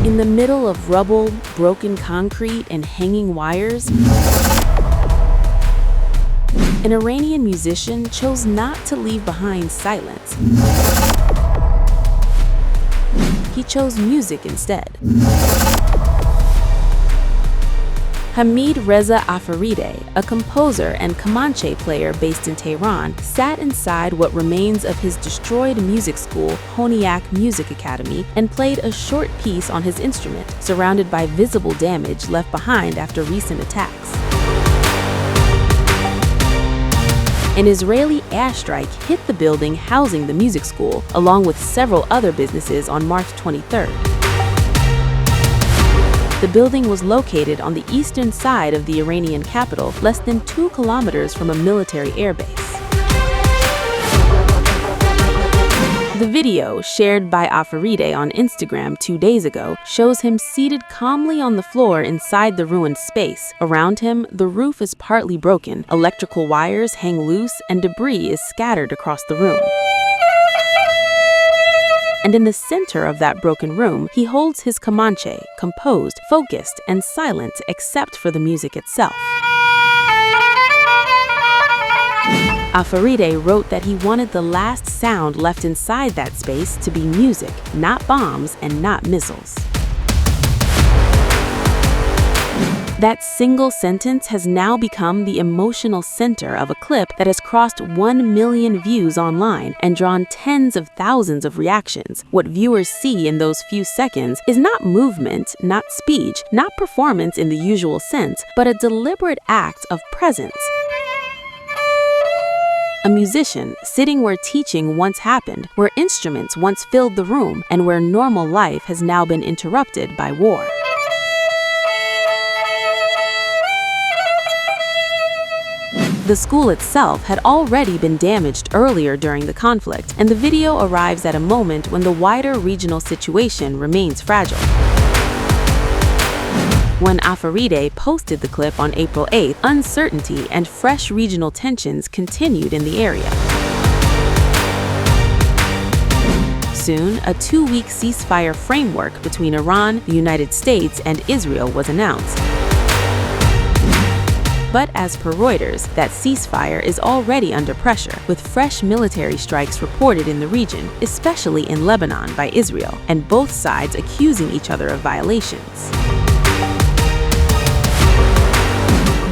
In the middle of rubble, broken concrete, and hanging wires, an Iranian musician chose not to leave behind silence. He chose music instead. Hamid Reza Afarideh, a composer and Kamancheh player based in Tehran, sat inside what remains of his destroyed music school, Honiak Music Academy, and played a short piece on his instrument, surrounded by visible damage left behind after recent attacks. An Israeli airstrike hit the building housing the music school, along with several other businesses on March 23rd. The building was located on the eastern side of the Iranian capital, less than 2 kilometers from a military airbase. The video, shared by Afarideh on Instagram 2 days ago, shows him seated calmly on the floor inside the ruined space. Around him, the roof is partly broken, electrical wires hang loose, and debris is scattered across the room. And in the center of that broken room, he holds his Kamancheh, composed, focused, and silent except for the music itself. Afarideh wrote that he wanted the last sound left inside that space to be music, not bombs and not missiles. That single sentence has now become the emotional center of a clip that has crossed 1 million views online and drawn tens of thousands of reactions. What viewers see in those few seconds is not movement, not speech, not performance in the usual sense, but a deliberate act of presence. A musician sitting where teaching once happened, where instruments once filled the room, and where normal life has now been interrupted by war. The school itself had already been damaged earlier during the conflict, and the video arrives at a moment when the wider regional situation remains fragile. When Afarideh posted the clip on April 8th, uncertainty and fresh regional tensions continued in the area. Soon, a 2-week ceasefire framework between Iran, the United States, and Israel was announced. But as per Reuters, that ceasefire is already under pressure, with fresh military strikes reported in the region, especially in Lebanon by Israel, and both sides accusing each other of violations.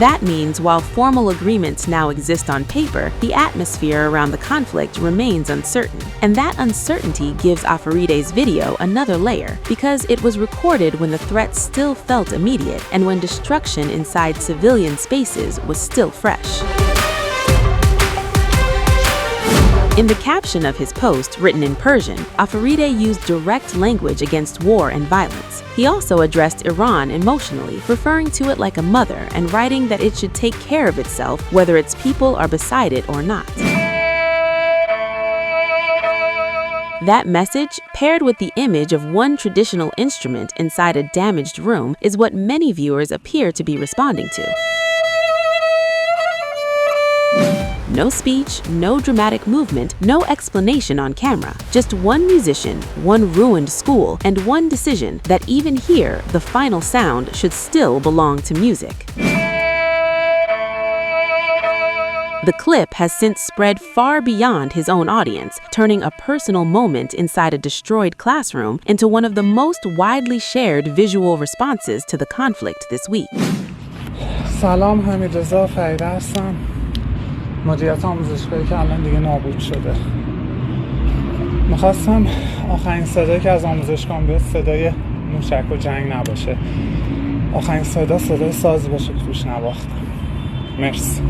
That means while formal agreements now exist on paper, the atmosphere around the conflict remains uncertain. And that uncertainty gives Afarideh's video another layer, because it was recorded when the threat still felt immediate and when destruction inside civilian spaces was still fresh. In the caption of his post, written in Persian, Afarideh used direct language against war and violence. He also addressed Iran emotionally, referring to it like a mother and writing that it should take care of itself whether its people are beside it or not. That message, paired with the image of one traditional instrument inside a damaged room, is what many viewers appear to be responding to. No speech, no dramatic movement, no explanation on camera. Just one musician, one ruined school, and one decision that even here, the final sound should still belong to music. The clip has since spread far beyond his own audience, turning a personal moment inside a destroyed classroom into one of the most widely shared visual responses to the conflict this week. سلام، حمید رضا فریده هستم. مدیریت آموزشگاهی که الان دیگه نابود شده. میخواستم آخرین صدایی که از آموزشگاهم بیاد صدای موشک و جنگ نباشه. آخرین صدای سازی باشه که توش نباختم. مرسی.